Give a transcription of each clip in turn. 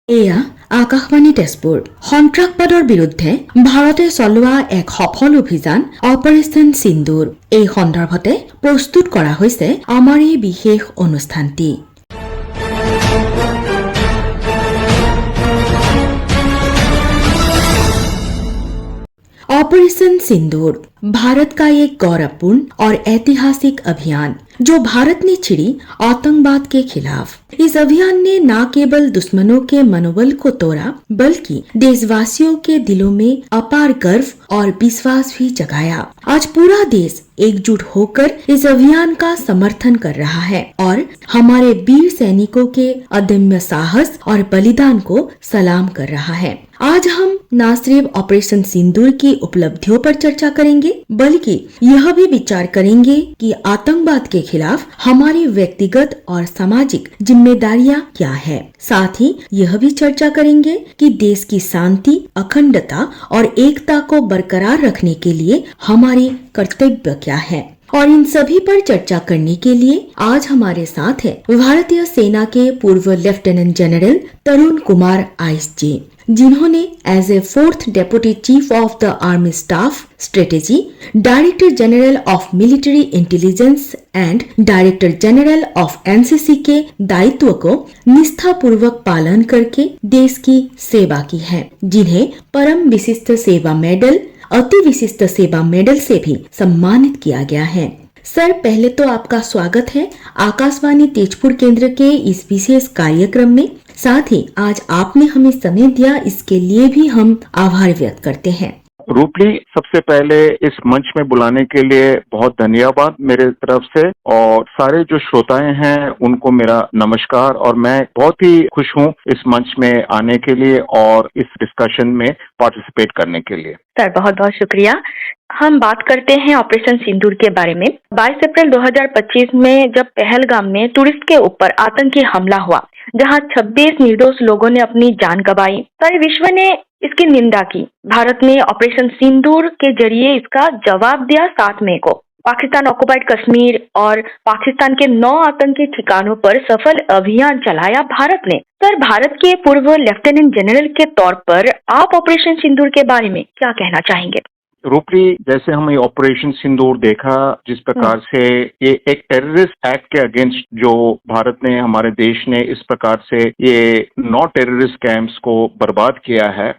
এয়া আকাশবাণী তেজপুৰ। সন্ত্ৰাসবাদৰ বিৰুদ্ধে ভাৰতে চলোৱা এক সফল অভিযান অপাৰেশ্যন সিন্দুৰ। এই সন্দৰ্ভতে প্ৰস্তুত কৰা হৈছে আমাৰ এই বিশেষ অনুষ্ঠানটি। ऑपरेशन सिंदूर भारत का एक गौरवपूर्ण और ऐतिहासिक अभियान जो भारत ने छिड़ी आतंकवाद के खिलाफ। इस अभियान ने न केवल दुश्मनों के मनोबल को तोड़ा बल्कि देशवासियों के दिलों में अपार गर्व और विश्वास भी जगाया। आज पूरा देश एकजुट होकर इस अभियान का समर्थन कर रहा है और हमारे वीर सैनिकों के अदम्य साहस और बलिदान को सलाम कर रहा है। आज हम न सिर्फ ऑपरेशन सिंदूर की उपलब्धियों पर चर्चा करेंगे बल्कि यह भी विचार करेंगे कि आतंकवाद के खिलाफ हमारी व्यक्तिगत और सामाजिक जिम्मेदारियां क्या है। साथ ही यह भी चर्चा करेंगे कि देश की शांति, अखंडता और एकता को बरकरार रखने के लिए हमारी कर्तव्य क्या है। और इन सभी पर चर्चा करने के लिए आज हमारे साथ है भारतीय सेना के पूर्व लेफ्टिनेंट जनरल तरुण कुमार आइस जी, जिन्होंने as a 4th deputy chief of the army staff strategy, director general of military intelligence and director general of NCC के दायित्व को निष्ठापूर्वक पालन करके देश की सेवा की है, जिन्हें परम विशिष्ट सेवा मेडल, अति विशिष्ट सेवा मेडल से भी सम्मानित किया गया है। सर, पहले तो आपका स्वागत है आकाशवाणी तेजपुर केंद्र के इस विशेष कार्यक्रम में। साथ ही आज आपने हमें समय दिया, इसके लिए भी हम आभार व्यक्त करते हैं। रूपली, सबसे पहले इस मंच में बुलाने के लिए बहुत धन्यवाद मेरे तरफ से, और सारे जो श्रोताएं हैं उनको मेरा नमस्कार। और मैं बहुत ही खुश हूं इस मंच में आने के लिए और इस डिस्कशन में पार्टिसिपेट करने के लिए। सर, बहुत बहुत शुक्रिया। हम बात करते हैं ऑपरेशन सिंदूर के बारे में। 22 अप्रैल 2025 में जब पहलगाम में टूरिस्ट के ऊपर आतंकी हमला हुआ, जहां 26 निर्दोष लोगों ने अपनी जान गंवाई, सारे विश्व ने इसकी निंदा की। भारत ने ऑपरेशन सिंदूर के जरिए इसका जवाब दिया 7 मई को। पाकिस्तान ऑक्युपाइड कश्मीर और पाकिस्तान के 9 आतंकी ठिकानों पर सफल अभियान चलाया भारत ने। सर, भारत के पूर्व लेफ्टिनेंट जनरल के तौर पर आप ऑपरेशन सिंदूर के बारे में क्या कहना चाहेंगे? रूपली, जैसे हम ये ऑपरेशन सिंदूर देखा, जिस प्रकार से ये एक टेररिस्ट एक्ट के अगेंस्ट जो भारत ने, हमारे देश ने इस प्रकार से ये 9 टेररिस्ट कैंप्स को बर्बाद किया है।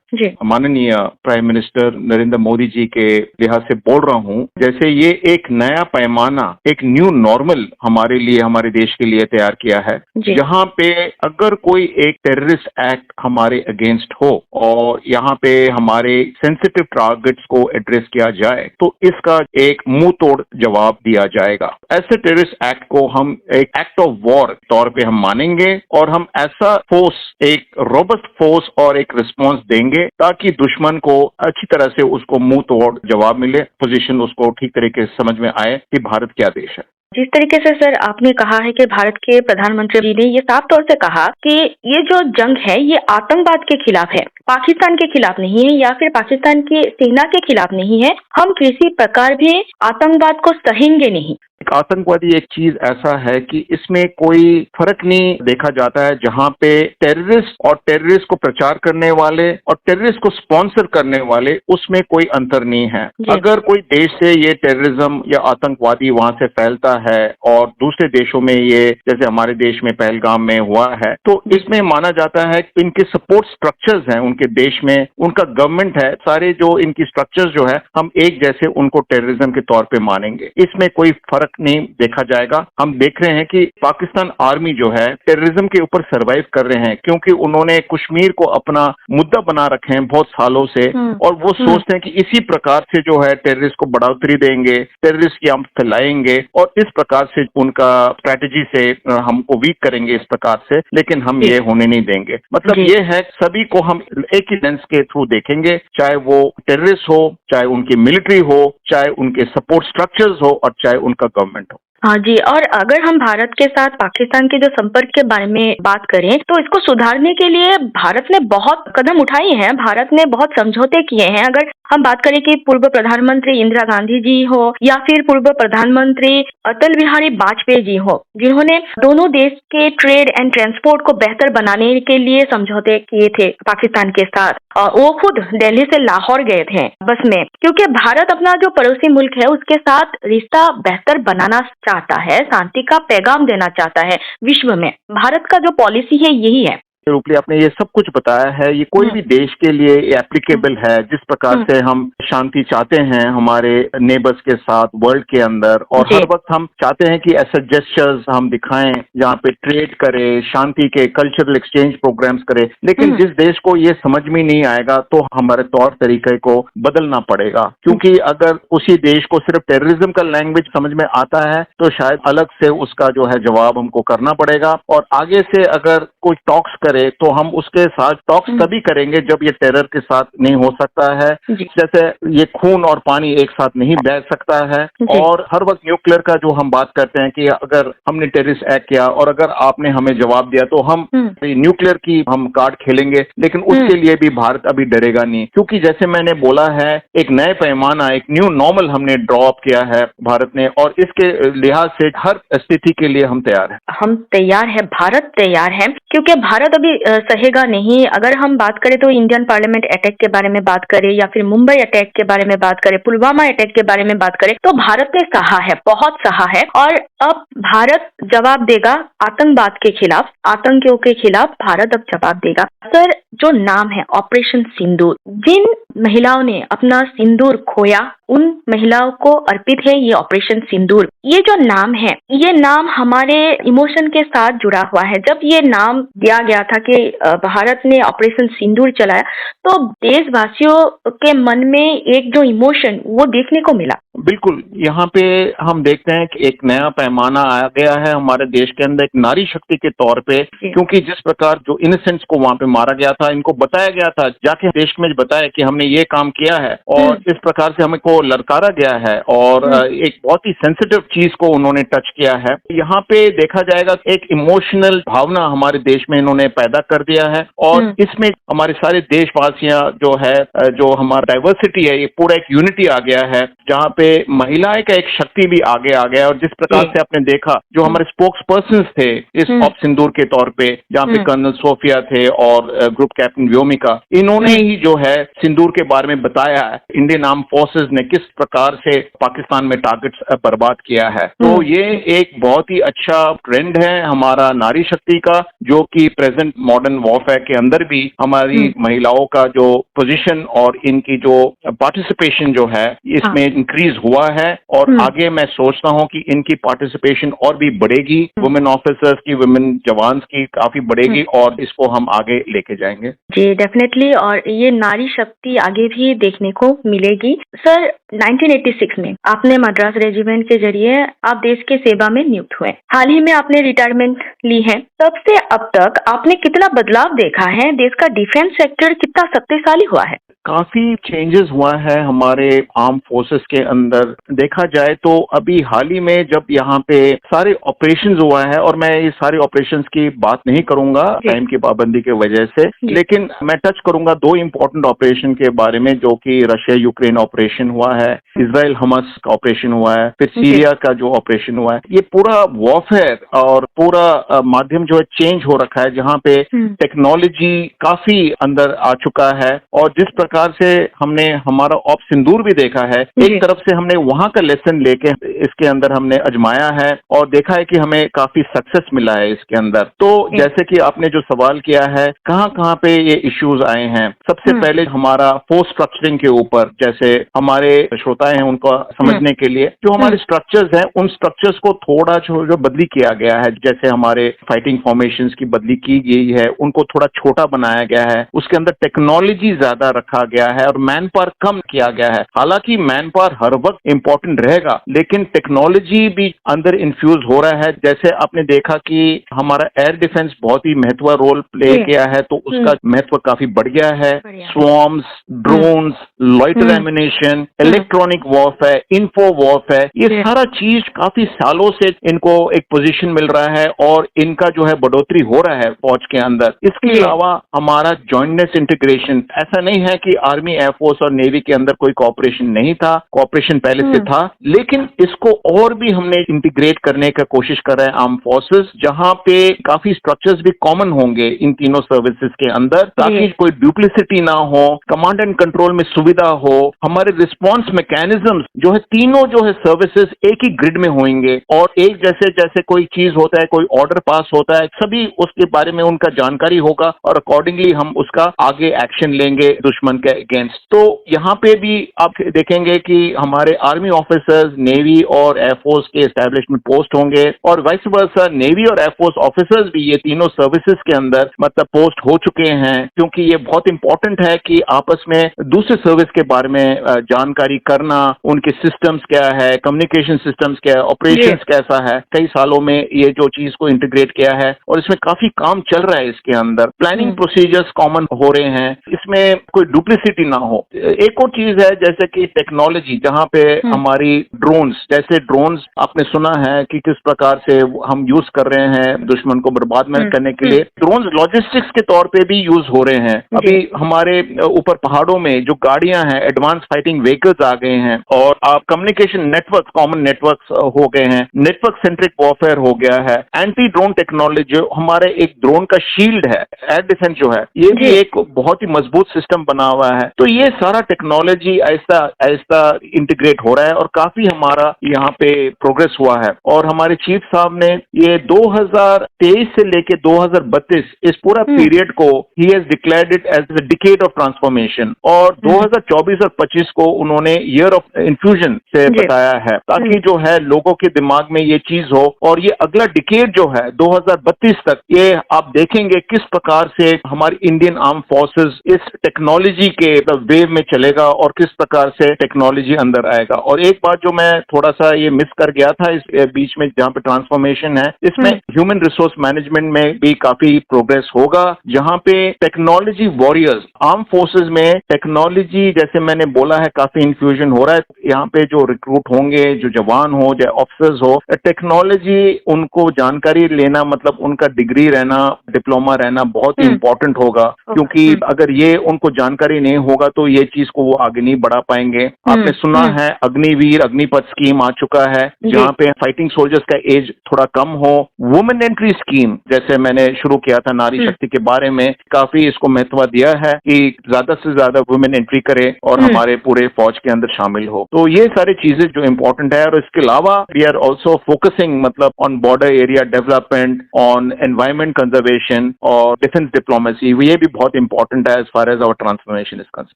माननीय प्राइम मिनिस्टर नरेंद्र मोदी जी के लिहाज से बोल रहा हूँ, जैसे ये एक नया पैमाना, एक न्यू नॉर्मल हमारे लिए, हमारे देश के लिए तैयार किया है, जहाँ पे अगर कोई एक टेररिस्ट एक्ट हमारे अगेंस्ट हो और यहाँ पे हमारे सेंसिटिव टारगेट्स को एड्रेस किया जाए तो इसका एक मुंह तोड़ जवाब दिया जाएगा। ऐसे टेररिस्ट एक्ट को हम एक एक्ट ऑफ वॉर तौर पे हम मानेंगे और हम ऐसा फोर्स, एक रोबस्ट फोर्स और एक रिस्पांस देंगे ताकि दुश्मन को अच्छी तरह से उसको मुंह तोड़ जवाब मिले, पोजीशन उसको ठीक तरीके से समझ में आए कि भारत क्या देश है। जिस तरीके से सर आपने कहा है कि भारत के प्रधानमंत्री जी ने ये साफ तौर से कहा कि ये जो जंग है ये आतंकवाद के खिलाफ है, पाकिस्तान के खिलाफ नहीं है या फिर पाकिस्तान की सेना के खिलाफ नहीं है। हम किसी प्रकार भी आतंकवाद को सहेंगे नहीं। आतंकवादी एक चीज ऐसा है कि इसमें कोई फर्क नहीं देखा जाता है, जहां पे टेररिस्ट और टेररिस्ट को प्रचार करने वाले और टेररिस्ट को स्पॉन्सर करने वाले, उसमें कोई अंतर नहीं है। अगर कोई देश से ये टेररिज्म या आतंकवादी वहां से फैलता है और दूसरे देशों में ये, जैसे हमारे देश में पहलगाम में हुआ है, तो इसमें माना जाता है कि इनके सपोर्ट स्ट्रक्चर्स हैं उनके देश में, उनका गवर्नमेंट है, सारे जो इनकी स्ट्रक्चर्स जो है, हम एक जैसे उनको टेररिज्म के तौर पे मानेंगे। इसमें कोई फर्क नहीं देखा जाएगा। हम देख रहे हैं कि पाकिस्तान आर्मी जो है टेररिज्म के ऊपर सरवाइव कर रहे हैं, क्योंकि उन्होंने कश्मीर को अपना मुद्दा बना रखे हैं बहुत सालों से, और वो सोचते हैं कि इसी प्रकार से जो है टेररिस्ट को बढ़ोतरी देंगे, टेररिस्ट की हम फैलाएंगे और इस प्रकार से उनका स्ट्रैटेजी से हमको वीक करेंगे इस प्रकार से, लेकिन हम ये होने नहीं देंगे। मतलब ये है, सभी को हम एक ही लेंस के थ्रू देखेंगे, चाहे वो टेररिस्ट हो, चाहे उनकी मिलिट्री हो, चाहे उनके सपोर्ट स्ट्रक्चर्स हो और चाहे उनका गवर्नमेंट हो। हाँ जी, और अगर हम भारत के साथ पाकिस्तान के जो संपर्क के बारे में बात करें तो इसको सुधारने के लिए भारत ने बहुत कदम उठाए हैं, भारत ने बहुत समझौते किए हैं। अगर हम बात करें कि पूर्व प्रधानमंत्री इंदिरा गांधी जी हो या फिर पूर्व प्रधानमंत्री अटल बिहारी वाजपेयी जी हो, जिन्होंने दोनों देश के ट्रेड एंड ट्रांसपोर्ट को बेहतर बनाने के लिए समझौते किए थे पाकिस्तान के साथ। और वो खुद दिल्ली से लाहौर गए थे बस में, क्योंकि भारत अपना जो पड़ोसी मुल्क है उसके साथ रिश्ता बेहतर बनाना चाहता है, शांति का पैगाम देना चाहता है विश्व में। भारत का जो पॉलिसी है यही है। रूपली आपने ये सब कुछ बताया है, ये कोई भी देश के लिए एप्लीकेबल है। जिस प्रकार से हम शांति चाहते हैं हमारे नेबर्स के साथ वर्ल्ड के अंदर, और हर वक्त हम चाहते हैं कि ऐसे जेस्चर्स हम दिखाएं जहाँ पे ट्रेड करे, शांति के कल्चरल एक्सचेंज प्रोग्राम्स करे। लेकिन जिस देश को ये समझ में नहीं आएगा तो हमारे तौर तरीके को बदलना पड़ेगा, क्योंकि अगर उसी देश को सिर्फ टेररिज्म का लैंग्वेज समझ में आता है तो शायद अलग से उसका जो है जवाब हमको करना पड़ेगा। और आगे से अगर कोई टॉक्स करे तो हम उसके साथ टॉक्स तभी करेंगे जब ये टेरर के साथ नहीं हो सकता है। जैसे ये खून और पानी एक साथ नहीं बह सकता है। और हर वक्त न्यूक्लियर का जो हम बात करते हैं कि अगर हमने टेररिस्ट एक्ट किया और अगर आपने हमें जवाब दिया तो हम न्यूक्लियर की हम कार्ड खेलेंगे, लेकिन उसके लिए भी भारत अभी डरेगा नहीं, क्योंकि जैसे मैंने बोला है एक नए पैमाना, एक न्यू नॉर्मल हमने ड्रॉ अप किया है भारत ने, और इसके लिहाज से हर स्थिति के लिए हम तैयार हैं। हम तैयार है, भारत तैयार है, क्योंकि भारत अभी सहेगा नहीं। अगर हम बात करें तो इंडियन पार्लियामेंट अटैक के बारे में बात करें या फिर मुंबई अटैक के बारे में बात करें, पुलवामा अटैक के बारे में बात करें, तो भारत ने सहा है, बहुत सहा है। और अब भारत जवाब देगा आतंकवाद के खिलाफ, आतंकियों के खिलाफ भारत अब जवाब देगा। सर, जो नाम है ऑपरेशन सिंदूर, जिन महिलाओं ने अपना सिंदूर खोया उन महिलाओं को अर्पित है ये ऑपरेशन सिंदूर। ये जो नाम है, ये नाम हमारे इमोशन के साथ जुड़ा हुआ है। जब ये नाम दिया गया था कि भारत ने ऑपरेशन सिंदूर चलाया, तो देशवासियों के मन में एक जो इमोशन वो देखने को मिला। बिल्कुल, यहाँ पे हम देखते हैं कि एक नया पैमाना आ गया है हमारे देश के अंदर एक नारी शक्ति के तौर पे, क्योंकि जिस प्रकार जो इनोसेंट्स को वहाँ पे मारा गया था, इनको बताया गया था, जाके देश में बताया कि हमने ये काम किया है और इस प्रकार से हमें को ललकारा गया है और एक बहुत ही सेंसिटिव चीज को उन्होंने टच किया है। यहाँ पे देखा जाएगा एक इमोशनल भावना हमारे देश में इन्होंने पैदा कर दिया है, और इसमें हमारे सारे देशवासियां जो है, जो हमारा डाइवर्सिटी है, ये पूरा एक यूनिटी आ गया है, जहाँ पे महिलाएं का एक शक्ति भी आगे आ गया। और जिस प्रकार से आपने देखा जो हमारे स्पोक्स पर्सन थे इस ऑप सिंदूर के तौर पे, जहाँ पे कर्नल सोफिया थे और ग्रुप कैप्टन व्योमिका, इन्होंने ही जो है सिंदूर के बारे में बताया है इंडियन आर्म फोर्सेस ने किस प्रकार से पाकिस्तान में टारगेट्स बर्बाद किया है। तो ये एक बहुत ही अच्छा ट्रेंड है हमारा नारी शक्ति का, जो कि प्रेजेंट मॉडर्न वॉरफेयर के अंदर भी हमारी महिलाओं का जो पोजीशन और इनकी जो पार्टिसिपेशन जो है इसमें इंक्रीज हुआ है। और आगे मैं सोचता हूँ कि इनकी पार्टिसिपेशन और भी बढ़ेगी, वुमेन ऑफिसर्स की, वुमेन जवान्स की काफी बढ़ेगी, और इसको हम आगे लेके जाएंगे। जी डेफिनेटली, और ये नारी शक्ति आगे भी देखने को मिलेगी। सर, 1986 में आपने मद्रास रेजिमेंट के जरिए आप देश के सेवा में नियुक्त हुए। हाल ही में आपने रिटायरमेंट ली है। तब से अब तक आपने कितना बदलाव देखा है? देश का डिफेंस सेक्टर कितना शक्तिशाली हुआ है? काफी चेंजेस हुआ है हमारे आर्म फोर्सेस के अंदर। देखा जाए तो अभी हाल ही में जब यहाँ पे सारे ऑपरेशंस हुआ है, और मैं ये सारे ऑपरेशंस की बात नहीं करूंगा टाइम की पाबंदी के वजह से, लेकिन मैं टच करूंगा दो इम्पोर्टेंट ऑपरेशन के बारे में, जो कि रशिया यूक्रेन ऑपरेशन हुआ है, इजराइल हमास का ऑपरेशन हुआ है, फिर सीरिया का जो ऑपरेशन हुआ है। ये पूरा वॉरफेयर और पूरा माध्यम जो है चेंज हो रखा है, जहाँ पे टेक्नोलॉजी काफी अंदर आ चुका है। और जिस प्रकार से हमने हमारा ऑप सिंदूर भी देखा है, एक तरफ से हमने वहां का लेसन लेके इसके अंदर हमने अजमाया है और देखा है कि हमें काफी सक्सेस मिला है इसके अंदर। तो जैसे कि आपने जो सवाल किया है, कहाँ कहाँ पे ये इश्यूज आए हैं, सबसे पहले हमारा फोर्स स्ट्रक्चरिंग के ऊपर, जैसे हमारे श्रोता हैं उनको समझने के लिए, जो हमारे स्ट्रक्चर्स हैं उन स्ट्रक्चर्स को थोड़ा जो बदली किया गया है। जैसे हमारे फाइटिंग फॉर्मेशंस की बदली की गई है, उनको थोड़ा छोटा बनाया गया है, उसके अंदर टेक्नोलॉजी ज्यादा रखा गया है और मैन पावर कम किया गया है। हालांकि मैन पावर हर वक्त इंपॉर्टेंट रहेगा, लेकिन टेक्नोलॉजी भी अंदर इन्फ्यूज हो रहा है। जैसे आपने देखा कि हमारा एयर डिफेंस बहुत ही महत्व रोल प्ले किया है, तो उसका महत्व काफी बढ़ गया है। Swarms, drones, loiter ammunition, electronic warfare, info warfare, ये सारा चीज काफी सालों से इनको एक पोजीशन मिल रहा है और इनका जो है बढ़ोतरी हो रहा है फौज के अंदर। इसके अलावा हमारा जॉइंटनेस इंटीग्रेशन, ऐसा नहीं है कि आर्मी, एयरफोर्स और नेवी के अंदर कोई कोऑपरेशन नहीं था, कोऑपरेशन पहले से था, लेकिन इसको और भी हमने इंटीग्रेट करने का कोशिश कर रहे हैं आर्म फोर्सेस, जहां पे काफी स्ट्रक्चर्स भी कॉमन होंगे इन तीनों सर्विसेज के अंदर, ताकि कोई डुप्लिसिटी ना हो, कमांड एंड कंट्रोल में सुविधा हो, हमारे रिस्पॉन्स मैकेनिज्म जो है तीनों जो है सर्विसेज एक ही ग्रिड में होंगे और एक जैसे जैसे कोई चीज होता है, कोई ऑर्डर पास होता है, सभी उसके बारे में उनका जानकारी होगा और अकॉर्डिंगली हम उसका आगे एक्शन लेंगे दुश्मन के अगेंस्ट। तो यहाँ पे भी आप देखेंगे कि हमारे आर्मी ऑफिसर्स, नेवी और एयरफोर्स के एस्टेब्लिशमेंट पोस्ट होंगे और वाइस वर्सा नेवी और एयरफोर्स ऑफिसर्स भी ये तीनों सर्विसेज के अंदर मतलब पोस्ट हो चुके हैं, क्योंकि ये बहुत इंपॉर्टेंट है कि आपस में दूसरे सर्विस के बारे में जानकारी करना, उनके सिस्टम्स क्या है, कम्युनिकेशन सिस्टम्स क्या है, ऑपरेशंस कैसा है। कई सालों में ये जो चीज को इंटीग्रेट किया है और इसमें काफी काम चल रहा है। इसके अंदर प्लानिंग प्रोसीजर्स कॉमन हो रहे हैं, इसमें कोई डुप्लिसिटी ना हो। एक और चीज है जैसे कि टेक्नोलॉजी, जहां पे हमारी ड्रोन्स, जैसे ड्रोन्स आपने सुना है कि किस प्रकार से हम यूज कर रहे हैं दुश्मन को बर्बाद करने के लिए। ड्रोन्स लॉजिस्टिक्स के तौर पे भी यूज हो रहे हैं। अभी हमारे ऊपर पहाड़ों में जो गाड़ियां हैं, एडवांस फाइटिंग व्हीकल्स आ गए हैं और आप कम्युनिकेशन नेटवर्क, कॉमन नेटवर्क्स हो गए हैं, नेटवर्क सेंट्रिक वॉरफेयर हो गया है, एंटी ड्रोन टेक्नोलॉजी, जो हमारे एक ड्रोन का शील्ड है, एयर डिफेंस जो है, ये भी एक बहुत ही मजबूत सिस्टम बना हुआ है। तो ये सारा टेक्नोलॉजी ऐसा ऐसा इंटीग्रेट हो रहा है और काफी हमारा यहाँ पे प्रोग्रेस हुआ है। और हमारे चीफ साहब ने ये 2023 से लेके 2032 इस पूरा पीरियड को ही has declared it as the decade of transformation और 2024 और 25 को उन्होंने ईयर ऑफ इन्फ्यूजन से बताया है, ताकि जो है लोगों के दिमाग में ये चीज हो। और ये अगला डिकेड जो है 2032 तक, ये आप देखेंगे किस प्रकार से हमारी इंडियन आर्म फोर्सेस इस टेक्नोलॉजी के वेव में चलेगा और किस प्रकार से टेक्नोलॉजी अंदर आएगा। और एक बात जो मैं थोड़ा सा ये मिस कर गया था इस बीच में, जहाँ पे ट्रांसफॉर्मेशन है, इसमें ह्यूमन रिसोर्स मैनेजमेंट में भी काफी प्रोग्रेस होगा, जहाँ पे टेक्नोलॉजी वॉरियर्स, आर्म फोर्सेज में टेक्नोलॉजी, जैसे मैंने बोला है, काफी इन्फ्यूजन हो रहा है। यहाँ पे जो रिक्रूट होंगे, जो जवान हो, जो ऑफिसर्स हो, टेक्नोलॉजी उनको जानकारी लेना, मतलब उनका डिग्री रहना, डिप्लोमा रहना बहुत ही इंपॉर्टेंट होगा, क्योंकि अगर ये उनको जानकारी नहीं होगा तो ये चीज को वो आगे नहीं बढ़ा पाएंगे। आपने सुना है अग्निवीर, अग्निपथ स्कीम आ चुका है, जहाँ पे फाइटिंग सोल्जर्स का एज थोड़ा कम हो। वुमेन एंट्री स्कीम, जैसे मैंने शुरू किया था नारी शक्ति के बारे में, काफी इसको महत्व दिया है कि ज्यादा से ज्यादा वुमेन एंट्री करे और हमारे पूरे फौज के अंदर शामिल हो। तो ये सारी चीजें जो इम्पोर्टेंट है। और इसके अलावा वी आर ऑल्सो फोकसिंग मतलब on border area development, on environment conservation और डिफेंस डिप्लोमेसी। ये भी बहुत इंपॉर्टेंट है as far as our transformation is concern.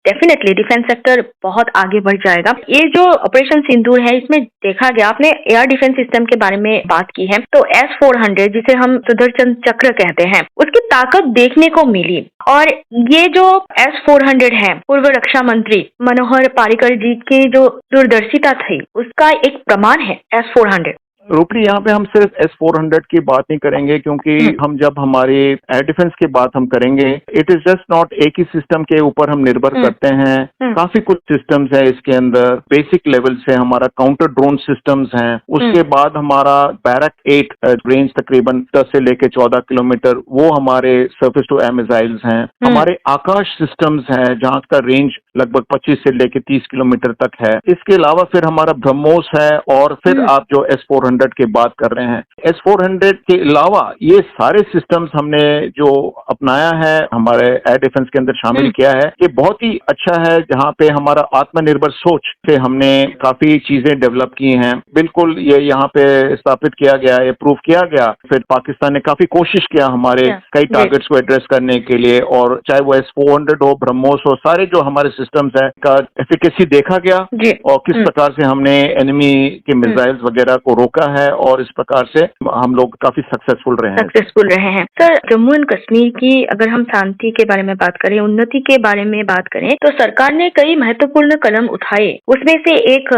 Definitely defence sector बहुत आगे बढ़ जाएगा। ये जो ऑपरेशन सिंदूर है, इसमें देखा गया, आपने एयर डिफेंस सिस्टम के बारे में बात की है, तो S-400 जिसे हम सुदर्शन चक्र कहते हैं, उसकी ताकत देखने को मिली। और ये जो S-400 है, पूर्व रक्षा मंत्री मनोहर पर्रिकर जी की जो दूरदर्शिता थी, उसका एक प्रमाण है S-400। रूपली यहाँ पे हम सिर्फ S-400 की बात नहीं करेंगे, क्योंकि हम जब हमारे एयर डिफेंस की बात हम करेंगे, इट इज जस्ट नॉट एक ही सिस्टम के ऊपर हम निर्भर करते हैं। काफी कुछ सिस्टम्स है इसके अंदर। बेसिक लेवल से हमारा काउंटर ड्रोन सिस्टम्स हैं, उसके बाद हमारा बैरक 8 रेंज तकरीबन 10 से लेके 14 किलोमीटर, वो हमारे सर्फेस टू एयर मिसाइल्स हैं। हमारे आकाश सिस्टम्स हैं, जहाँ का रेंज लगभग 25 से लेके 30 किलोमीटर तक है। इसके अलावा फिर हमारा ब्रह्मोस है और फिर आप जो S-400 की बात कर रहे हैं, S-400 के अलावा ये सारे सिस्टम्स हमने जो अपनाया है, हमारे एयर डिफेंस के अंदर शामिल किया है, ये बहुत ही अच्छा है। जहाँ पे हमारा आत्मनिर्भर सोच से हमने काफी चीजें डेवलप की हैं। बिल्कुल ये यहाँ पे स्थापित किया गया, ये प्रूव किया गया। फिर पाकिस्तान ने काफी कोशिश किया हमारे कई टारगेट्स को एड्रेस करने के लिए, और चाहे वो S-400 हो, ब्रह्मोस हो, सारे जो हमारे सिस्टम्स है का एफिकेसी देखा गया और किस प्रकार से हमने एनिमी के मिसाइल्स वगैरह को रोका है, और इस प्रकार से हम लोग काफी सक्सेसफुल रहे हैं। सर, जम्मू एंड कश्मीर की अगर हम शांति के बारे में बात करें, उन्नति के बारे में बात करें, तो सरकार ने कई महत्वपूर्ण कदम उठाए। उसमें से एक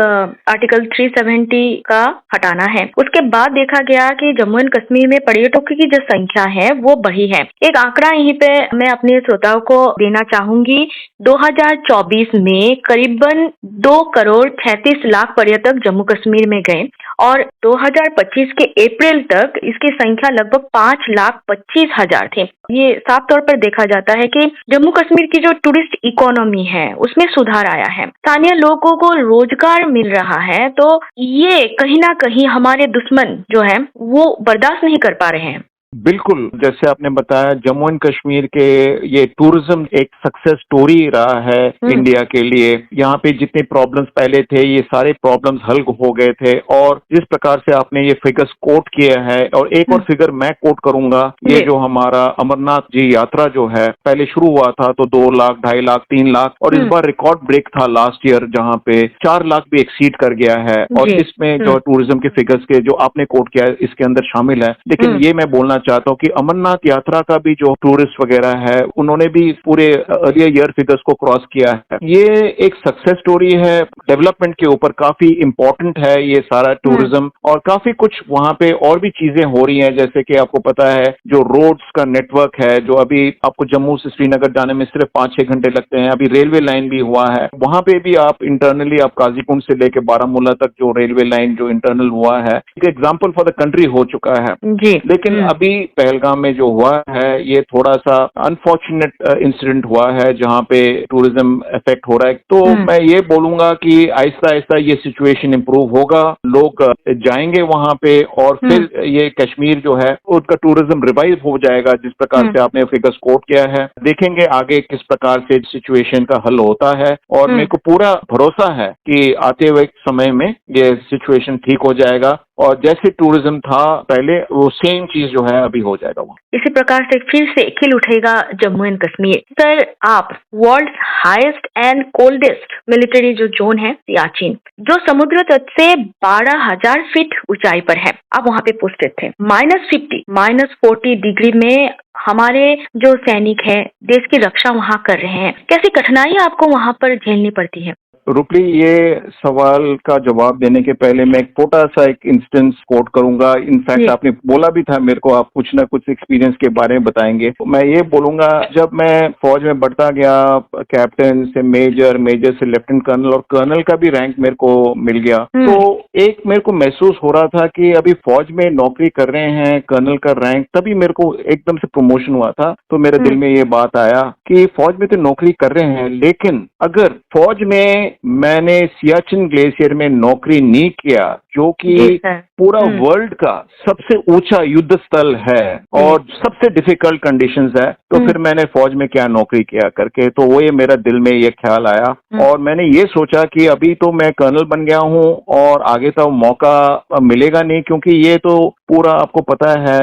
आर्टिकल 370 का हटाना है। उसके बाद देखा गया कि जम्मू एंड कश्मीर में पर्यटकों की जो संख्या है वो बढ़ी है। एक आंकड़ा यहीं पे मैं अपने श्रोताओं को देना चाहूंगी। 2014 2024 में करीबन 2,36,00,000 पर्यटक जम्मू कश्मीर में गए और 2025 के अप्रैल तक इसकी संख्या लगभग 5,25,000 थे। ये साफ तौर पर देखा जाता है कि जम्मू कश्मीर की जो टूरिस्ट इकोनॉमी है उसमें सुधार आया है, स्थानीय लोगों को रोजगार मिल रहा है। तो ये कहीं ना कहीं हमारे दुश्मन जो है वो बर्दाश्त नहीं कर पा रहे हैं। बिल्कुल, जैसे आपने बताया जम्मू एंड कश्मीर के ये टूरिज्म एक सक्सेस स्टोरी रहा है इंडिया के लिए। यहाँ पे जितने प्रॉब्लम्स पहले थे ये सारे प्रॉब्लम्स हल हो गए थे और जिस प्रकार से आपने ये फिगर्स कोट किया है, और एक और फिगर मैं कोट करूंगा, ये जो हमारा अमरनाथ जी यात्रा जो है पहले शुरू हुआ था तो 2 लाख, 2.5 लाख, 3 लाख और इस बार रिकॉर्ड ब्रेक था लास्ट ईयर जहाँ पे 4 लाख भी एक्सीड कर गया है। और इसमें जो टूरिज्म के फिगर्स के जो आपने कोट किया है इसके अंदर शामिल है। लेकिन ये मैं बोलना चाहता हूँ कि अमरनाथ यात्रा का भी जो टूरिस्ट वगैरह है उन्होंने भी पूरे अर्लियर ईयर फिगर्स को क्रॉस किया है। ये एक सक्सेस स्टोरी है, डेवलपमेंट के ऊपर काफी इंपॉर्टेंट है ये सारा टूरिज्म। और काफी कुछ वहाँ पे और भी चीजें हो रही हैं, जैसे कि आपको पता है जो रोड्स का नेटवर्क है, जो अभी आपको जम्मू से श्रीनगर जाने में सिर्फ 5-6 घंटे लगते हैं, अभी रेलवे लाइन भी हुआ है। वहाँ पे भी आप इंटरनली आप काजीकुंड से लेके बारामूला तक जो रेलवे लाइन जो इंटरनल हुआ है, एक एग्जाम्पल फॉर द कंट्री हो चुका है जी। लेकिन अभी पहलगाम में जो हुआ है ये थोड़ा सा अनफॉर्चुनेट इंसिडेंट हुआ है जहाँ पे टूरिज्म इफेक्ट हो रहा है। तो मैं ये बोलूंगा कि आहिस्ता आहिस्ता ये सिचुएशन इंप्रूव होगा, लोग जाएंगे वहाँ पे और फिर ये कश्मीर जो है उसका टूरिज्म रिवाइव हो जाएगा जिस प्रकार से आपने फिगर्स कोट किया है। देखेंगे आगे किस प्रकार से सिचुएशन का हल होता है और मेरे को पूरा भरोसा है कि आते हुए समय में ये सिचुएशन ठीक हो जाएगा और जैसे टूरिज्म था पहले वो सेम चीज जो है अभी हो जाएगा वहाँ। इसी प्रकार से फिर से खिल उठेगा जम्मू एंड कश्मीर। सर, आप world highest and coldest military जो जोन है सियाचिन, जो समुद्र तट से 12,000 फीट ऊंचाई पर है, आप वहाँ पे पोस्टेड थे। -50, -40 डिग्री में हमारे जो सैनिक है देश की रक्षा वहाँ कर रहे हैं। कैसी कठिनाई आपको वहाँ पर झेलनी पड़ती है? रुपली, ये सवाल का जवाब देने के पहले मैं एक छोटा सा एक इंस्टेंस कोट करूंगा। इनफैक्ट आपने बोला भी था मेरे को आप कुछ ना कुछ एक्सपीरियंस के बारे में बताएंगे। तो मैं ये बोलूंगा, जब मैं फौज में बढ़ता गया कैप्टन से मेजर, मेजर से लेफ्टिनेंट कर्नल और कर्नल का भी रैंक मेरे को मिल गया, तो एक मेरे को महसूस हो रहा था कि अभी फौज में नौकरी कर रहे हैं, कर्नल का रैंक, तभी मेरे को एकदम से प्रमोशन हुआ था। तो मेरे दिल में ये बात आया कि फौज में तो नौकरी कर रहे हैं, लेकिन अगर फौज में मैंने सियाचिन ग्लेशियर में नौकरी नहीं किया, जो कि पूरा वर्ल्ड का सबसे ऊंचा युद्ध स्थल है और सबसे डिफिकल्ट कंडीशंस है, तो फिर मैंने फौज में क्या नौकरी किया करके, तो वो ये मेरा दिल में ये ख्याल आया और मैंने ये सोचा कि अभी तो मैं कर्नल बन गया हूँ और आगे तो मौका मिलेगा नहीं, क्योंकि ये तो पूरा आपको पता है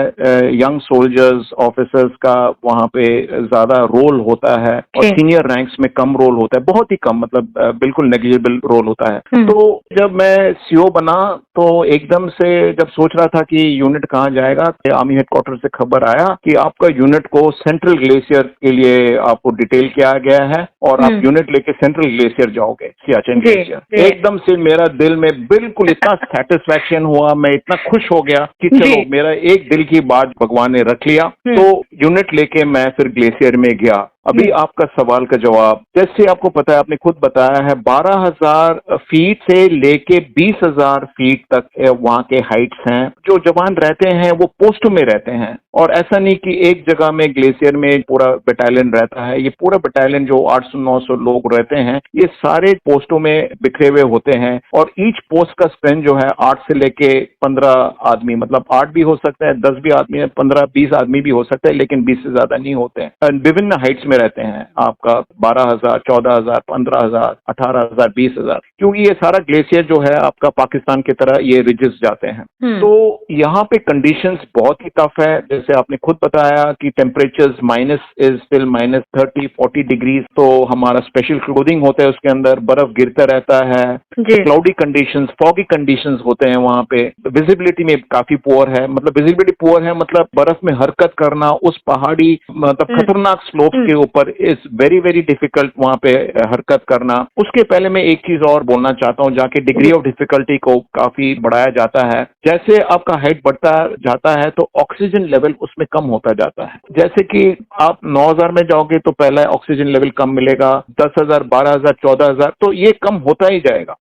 यंग सोल्जर्स ऑफिसर्स का वहाँ पे ज्यादा रोल होता है और सीनियर रैंक्स में कम रोल होता है, बहुत ही कम, मतलब बिल्कुल नेग्लिजिबल रोल होता है। तो जब मैं सीओ बना तो एकदम से जब सोच रहा था कि यूनिट कहाँ जाएगा, आर्मी हेडक्वार्टर से खबर आया कि आपका यूनिट को सेंट्रल ग्लेशियर के लिए आपको डिटेल किया गया है और आप यूनिट लेके सेंट्रल ग्लेशियर जाओगे, सियाचिन ग्लेशियर। एकदम से मेरा दिल में बिल्कुल इतना सेटिस्फैक्शन हुआ, मैं इतना खुश हो गया कि चलो मेरा एक दिल की बात भगवान ने रख लिया। तो यूनिट लेके मैं फिर ग्लेशियर में गया। अभी आपका सवाल का जवाब, जैसे आपको पता है, आपने खुद बताया है, 12,000 फीट से लेके 20,000 फीट तक वहाँ के हाइट्स हैं। जो जवान रहते हैं वो पोस्टों में रहते हैं और ऐसा नहीं कि एक जगह में ग्लेशियर में पूरा बटालियन रहता है। ये पूरा बटालियन जो 800-900 लोग रहते हैं, ये सारे पोस्टों में बिखरे हुए होते हैं और ईच पोस्ट का स्पेन जो है 8 से लेके 15 आदमी, मतलब 8 भी हो सकता है, 10 भी आदमी है, 15-20 आदमी भी हो सकता है, लेकिन 20 से ज्यादा नहीं होते हैं। विभिन्न हाइट्स में रहते हैं, आपका 12,000, 14,000, 15,000, 18,000, 20,000, क्योंकि ये सारा ग्लेशियर जो है आपका पाकिस्तान की तरह ये रिजेस जाते हैं। तो यहाँ पे कंडीशंस बहुत ही टफ है। जैसे आपने खुद बताया कि temperatures minus is still -30-40 degrees, तो हमारा स्पेशल क्लोथिंग होता है, उसके अंदर बर्फ गिरता रहता है, क्लाउडी कंडीशंस, फॉगी कंडीशंस होते हैं वहाँ पे। विजिबिलिटी में काफी पुअर है, मतलब विजिबिलिटी पुअर है, मतलब बर्फ में हरकत करना उस पहाड़ी मतलब खतरनाक स्लोप के ऊपर इज वेरी वेरी डिफिकल्ट वहाँ पे हरकत करना। उसके पहले मैं एक चीज और बोलना चाहता हूँ, जाके डिग्री ऑफ डिफिकल्टी को काफी बढ़ाया जाता है। जैसे आपका हाइट बढ़ता जाता है तो ऑक्सीजन लेवल लेवल उसमें कम होता जाता है। जैसे कि आप 9,000 में जाओगे तो पहला ऑक्सीजन लेवल कम मिलेगा, 10,000, 12,000, 14,000, तो ये कम होता ही जाएगा,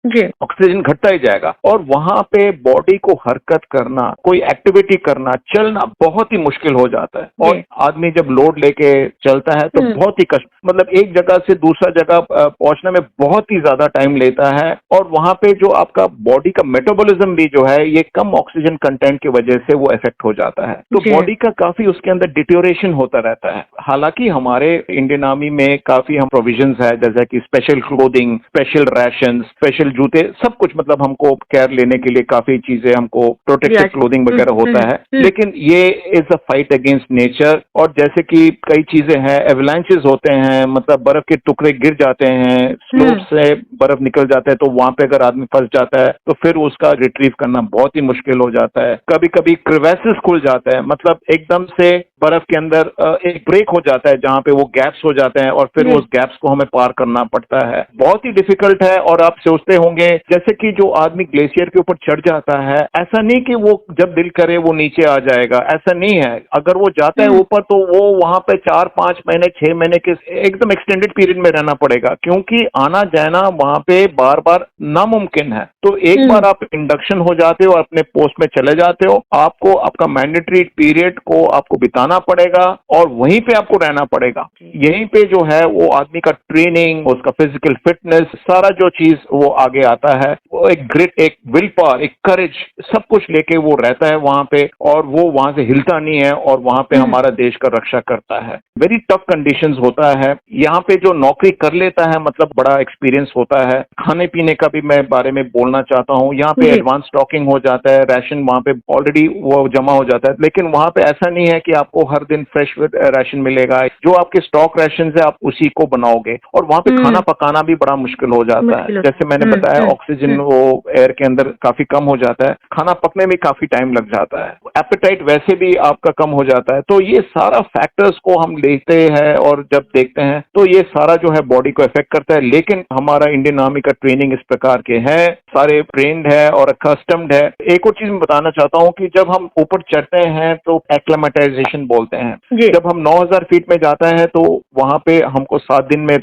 ऑक्सीजन घटता ही जाएगा। और वहां पे बॉडी को हरकत करना, कोई एक्टिविटी करना, चलना बहुत ही मुश्किल हो जाता है। और आदमी जब लोड लेके चलता है तो बहुत ही कष्ट, मतलब एक जगह से दूसरा जगह पहुंचने में बहुत ही ज्यादा टाइम लेता है। और वहां पे जो आपका बॉडी का मेटाबॉलिज्म भी जो है ये कम ऑक्सीजन कंटेंट की वजह से वो इफेक्ट हो जाता है, तो बॉडी का काफी उसके अंदर डिटोरेशन होता रहता है। हालांकि हमारे इंडियन आर्मी में काफी हम प्रोविजंस है, जैसे कि special clothing, special ration, special जूते, सब कुछ, मतलब हमको केयर लेने के लिए काफी चीजें, हमको प्रोटेक्टिव क्लोथिंग वगैरह होता है। लेकिन ये is a fight against nature. और जैसे कि कई चीजें हैं, एवलांचेस होते हैं, मतलब बर्फ के टुकड़े गिर जाते हैं, स्लोप से बर्फ निकल जाता है, तो वहां पे अगर आदमी फंस जाता है तो फिर उसका रिट्रीव करना बहुत ही मुश्किल हो जाता है। कभी कभी क्रिवेसेस खुल जाता है, मतलब एकदम से बर्फ के अंदर एक ब्रेक हो जाता है जहां पे वो गैप्स हो जाते हैं और फिर उस गैप्स को हमें पार करना पड़ता है। बहुत ही डिफिकल्ट है। और आप सोचते होंगे जैसे कि जो आदमी ग्लेशियर के ऊपर चढ़ जाता है, ऐसा नहीं कि वो जब दिल करे वो नीचे आ जाएगा, ऐसा नहीं है। अगर वो जाता है ऊपर तो वो वहां पे 4-5 महीने 6 महीने के एकदम एक्सटेंडेड पीरियड में रहना पड़ेगा, क्योंकि आना जाना वहां पे बार बार नामुमकिन है। तो एक बार आप इंडक्शन हो जाते हो, अपने पोस्ट में चले जाते हो, आपको आपका मैंडेटरी पीरियड को आपको बिताना पड़ेगा और वहीं पे आपको रहना पड़ेगा। यहीं पे जो है वो आदमी का ट्रेनिंग, उसका फिजिकल फिटनेस, सारा जो चीज वो आगे आता है, वो एक ग्रिट, एक विल पावर, एक करेज, सब कुछ लेके वो रहता है वहां पे, और वो वहां से हिलता नहीं है और वहां पे हमारा देश का रक्षा करता है। वेरी टफ कंडीशंस होता है। यहाँ पे जो नौकरी कर लेता है, मतलब बड़ा एक्सपीरियंस होता है। खाने पीने का भी मैं बारे में बोलना चाहता हूँ। यहाँ पे एडवांस स्टॉकिंग हो जाता है, राशन वहाँ पे ऑलरेडी वो जमा हो जाता है, लेकिन वहाँ पे ऐसा नहीं है कि आपको हर दिन फ्रेश राशन मिलेगा। जो आपके स्टॉक राशन है आप उसी को बनाओगे, और वहाँ पे खाना पकाना भी बड़ा मुश्किल हो जाता है। जैसे मैंने बताया, ऑक्सीजन वो एयर के अंदर काफी कम हो जाता है, खाना पकने में काफी टाइम लग जाता है, एपेटाइट वैसे भी आपका कम हो जाता है। तो ये सारा फैक्टर्स को हम लेते हैं और जब देखते हैं तो ये सारा जो है बॉडी को इफेक्ट करता है। लेकिन हमारा इंडियन आर्मी का ट्रेनिंग इस प्रकार के है, सारे ट्रेंड है और अकस्टम्ड है। एक और चीज मैं बताना चाहता हूँ कि जब हम ऊपर चढ़ते हैं तो एक्लेमेटाइजेशन बोलते हैं। जब हम 9,000 फीट में जाता है तो वहां पे हमको 7 दिन में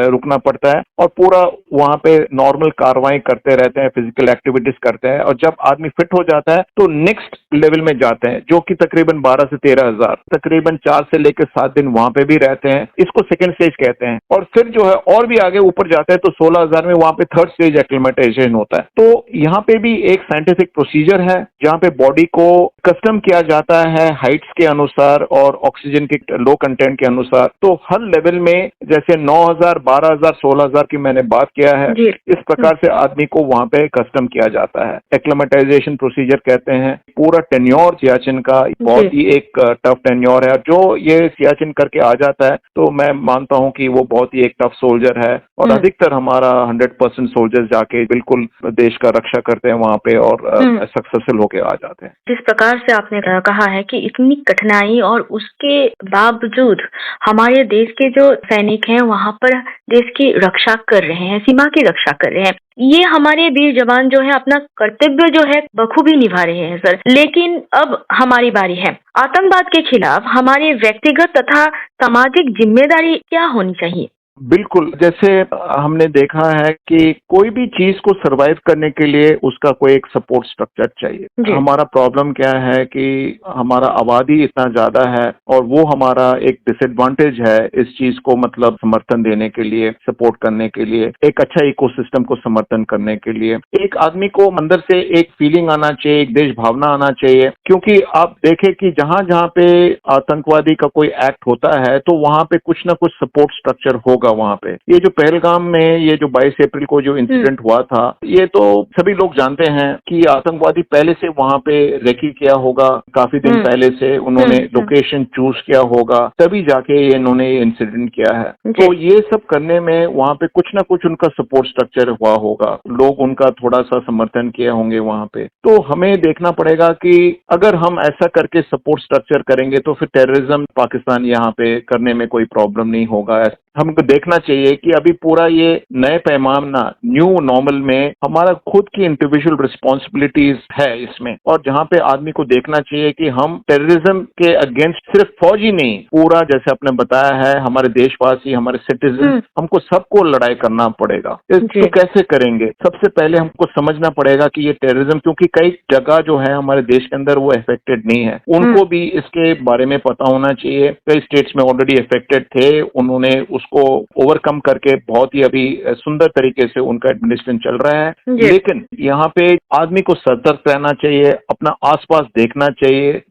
रुकना पड़ता है और पूरा वहां पे नॉर्मल कार्रवाई करते रहते हैं, फिजिकल एक्टिविटीज करते हैं। और जब आदमी फिट हो जाता है तो नेक्स्ट लेवल में जाते हैं, जो कि तकरीबन 12 से 13,000, तकरीबन 4 से लेकर 7 दिन वहां पे भी रहते हैं। इसको सेकंड स्टेज कहते हैं। और फिर जो है और भी आगे ऊपर जाते हैं तो 16,000 में वहां पे थर्ड स्टेज एक्लेमेटाइजेशन होता है। तो यहाँ पे भी एक साइंटिफिक प्रोसीजर है जहाँ पे बॉडी को कस्टम किया जाता है हाइट्स के अनुसार और ऑक्सीजन के लो कंटेंट के अनुसार। तो हर लेवल में जैसे 9,000, 12,000, 16,000 की मैंने बात किया है, इस प्रकार से आदमी को वहां पे कस्टम किया जाता है। एक्लेमेटाइजेशन प्रोसीजर कहते हैं। पूरा टेन्योर सियाचिन का बहुत ही एक टफ टेन्योर है। जो ये सियाचिन करके आ जाता है तो मैं मानता हूं कि वो बहुत ही एक टफ सोल्जर है। और अधिकतर हमारा 100% सोल्जर्स जाके बिल्कुल देश का रक्षा करते हैं वहां पे और सक्सेसफुल होके आ जाते हैं। जिस प्रकार से आपने कहा है कि इतनी कठिनाई और उसके बावजूद हमारे देश के जो सैनिक हैं वहां पर देश की रक्षा कर रहे हैं, सीमा की रक्षा कर रहे हैं, ये हमारे वीर जवान जो है अपना कर्तव्य जो है बखूबी निभा रहे हैं सर। लेकिन अब हमारी बारी है। आतंकवाद के खिलाफ हमारी व्यक्तिगत तथा सामाजिक जिम्मेदारी क्या होनी चाहिए? बिल्कुल, जैसे हमने देखा है कि कोई भी चीज को सरवाइव करने के लिए उसका कोई एक सपोर्ट स्ट्रक्चर चाहिए। हमारा प्रॉब्लम क्या है कि हमारा आबादी इतना ज्यादा है और वो हमारा एक डिसएडवांटेज है इस चीज को, मतलब समर्थन देने के लिए, सपोर्ट करने के लिए, एक अच्छा इकोसिस्टम को समर्थन करने के लिए। एक आदमी को अंदर से एक फीलिंग आना चाहिए, एक देश भावना आना चाहिए। क्योंकि आप देखें कि जहां जहां पे आतंकवादी का कोई एक्ट होता है तो वहां पे कुछ ना कुछ सपोर्ट स्ट्रक्चर होगा। वहां पे ये जो पहलगाम में ये जो 22 अप्रैल को जो इंसिडेंट हुआ था, ये तो सभी लोग जानते हैं कि आतंकवादी पहले से वहां पे रेकी किया होगा, काफी दिन पहले से उन्होंने लोकेशन चूज किया होगा, तभी जाके इन्होंने ये इंसिडेंट किया है। तो ये सब करने में वहां पे कुछ ना कुछ उनका सपोर्ट स्ट्रक्चर हुआ होगा, लोग उनका थोड़ा सा समर्थन किए होंगे वहां पे। तो हमें देखना पड़ेगा कि अगर हम ऐसा करके सपोर्ट स्ट्रक्चर करेंगे तो फिर टेररिज्म पाकिस्तान यहाँ पे करने में कोई प्रॉब्लम नहीं होगा। हमको देखना चाहिए कि अभी पूरा ये नए पैमाना न्यू नॉर्मल में हमारा खुद की इंडिविजुअल रिस्पॉन्सिबिलिटीज है इसमें, और जहाँ पे आदमी को देखना चाहिए कि हम टेररिज्म के अगेंस्ट सिर्फ फौजी नहीं, पूरा जैसे आपने बताया है हमारे देशवासी, हमारे सिटीजन, हमको सबको लड़ाई करना पड़ेगा। तो कैसे करेंगे? सबसे पहले हमको समझना पड़ेगा कि ये टेररिज्म, क्योंकि कई जगह जो है हमारे देश के अंदर वो अफेक्टेड नहीं है, उनको भी इसके बारे में पता होना चाहिए। कई स्टेट्स में ऑलरेडी अफेक्टेड थे, उन्होंने उसको ओवरकम करके बहुत ही अभी सुंदर तरीके से उनका एडमिनिस्ट्रेशन चल रहा है। लेकिन यहाँ पे आदमी को सतर्क रहना चाहिए, अपना आसपास देखना चाहिए